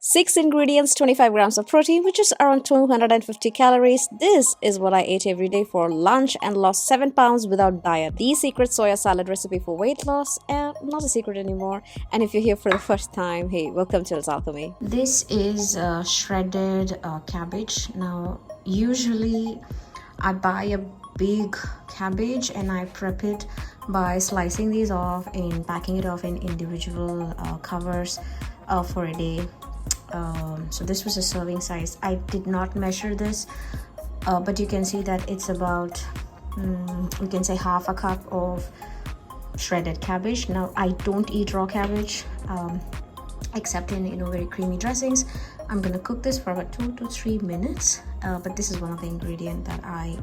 6 ingredients, 25 grams of protein, which is around 250 calories. This is what I ate every day for lunch and lost 7 pounds without diet. The secret soya salad recipe for weight loss, not a secret anymore. And if you're here for the first time, hey, welcome to It's Alchemy. This is shredded cabbage. Now, usually I buy a big cabbage and I prep it by slicing these off and packing it off in individual covers for a day. So this was a serving size. I did not measure this, but you can see that it's about you can say half a cup of shredded cabbage. Now I don't eat raw cabbage except in very creamy dressings. I'm gonna cook this for about 2 to 3 minutes, but this is one of the ingredients that I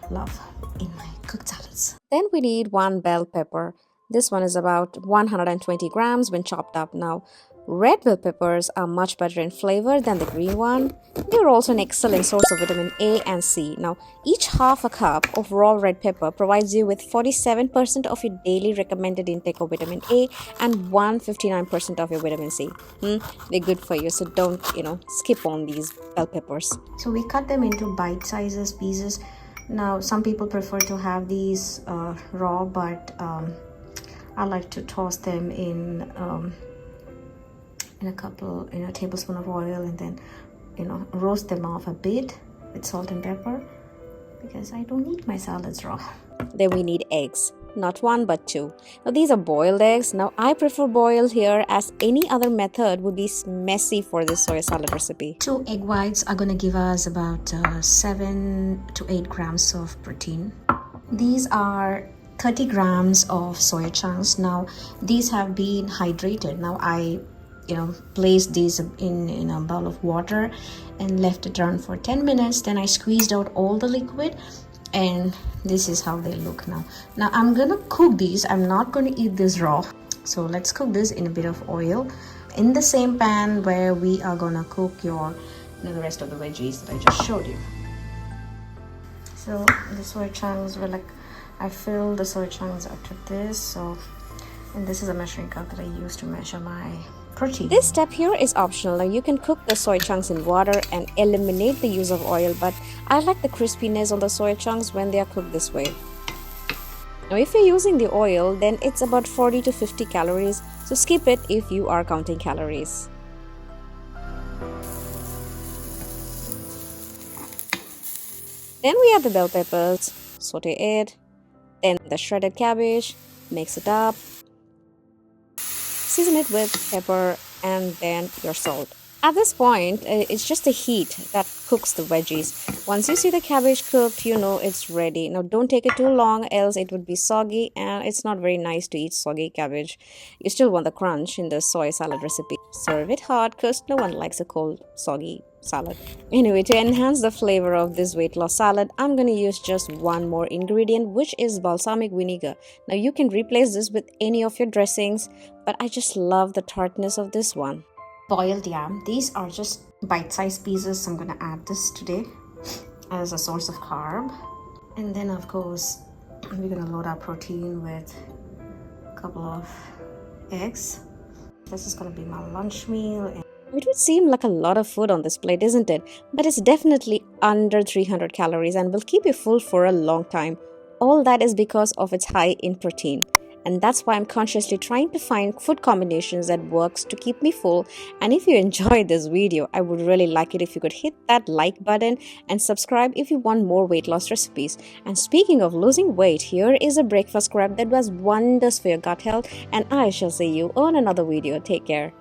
love in my cooked salads. Then we need 1 bell pepper. This one is about 120 grams when chopped up. Now, red bell peppers are much better in flavor than the green one. They're also an excellent source of vitamin A and C. Now, each half a cup of raw red pepper provides you with 47% of your daily recommended intake of vitamin A and 159% of your vitamin C. They're good for you, so don't, skip on these bell peppers. So we cut them into bite sizes, pieces. Now, some people prefer to have these raw, but I like to toss them in a tablespoon of oil and then roast them off a bit with salt and pepper, because I don't eat my salads raw. Then we need eggs, not 1 but 2. Now these are boiled eggs. Now I prefer boiled here, as any other method would be messy for this soy salad recipe. 2 egg whites are going to give us about 7 to 8 grams of protein. These are 30 grams of soya chunks. Now these have been hydrated. Now I placed these in a bowl of water and left it run for 10 minutes. Then I squeezed out all the liquid, and this is how they look now. Now I'm gonna cook these. I'm not going to eat this raw, so let's cook this in a bit of oil in the same pan where we are gonna cook the rest of the veggies that I just showed you. So the soy chunks were I filled the soy chunks up to this, and this is a measuring cup that I use to measure my protein. This step here is optional. Now you can cook the soy chunks in water and eliminate the use of oil, but I like the crispiness on the soy chunks when they are cooked this way. Now if you're using the oil, then it's about 40 to 50 calories, so skip it if you are counting calories. Then we add the bell peppers, saute it, then the shredded cabbage, mix it up, season it with pepper and then your salt. At this point, it's just the heat that cooks the veggies. Once you see the cabbage cooked, you know it's ready. Now don't take it too long, else it would be soggy, and it's not very nice to eat soggy cabbage. You still want the crunch in the soy salad recipe. Serve it hot because no one likes a cold, soggy salad. Anyway, to enhance the flavor of this weight loss salad, I'm going to use just 1 more ingredient, which is balsamic vinegar. Now you can replace this with any of your dressings, but I just love the tartness of this one. Boiled yam. These are just bite-sized pieces, so I'm going to add this today as a source of carb. And then of course we're going to load our protein with a couple of eggs. This is going to be my lunch meal. It would seem like a lot of food on this plate, isn't it? But it's definitely under 300 calories and will keep you full for a long time. All that is because of its high in protein. And that's why I'm consciously trying to find food combinations that works to keep me full. And if you enjoyed this video, I would really like it if you could hit that like button and subscribe if you want more weight loss recipes. And speaking of losing weight, here is a breakfast wrap that does wonders for your gut health. And I shall see you on another video. Take care.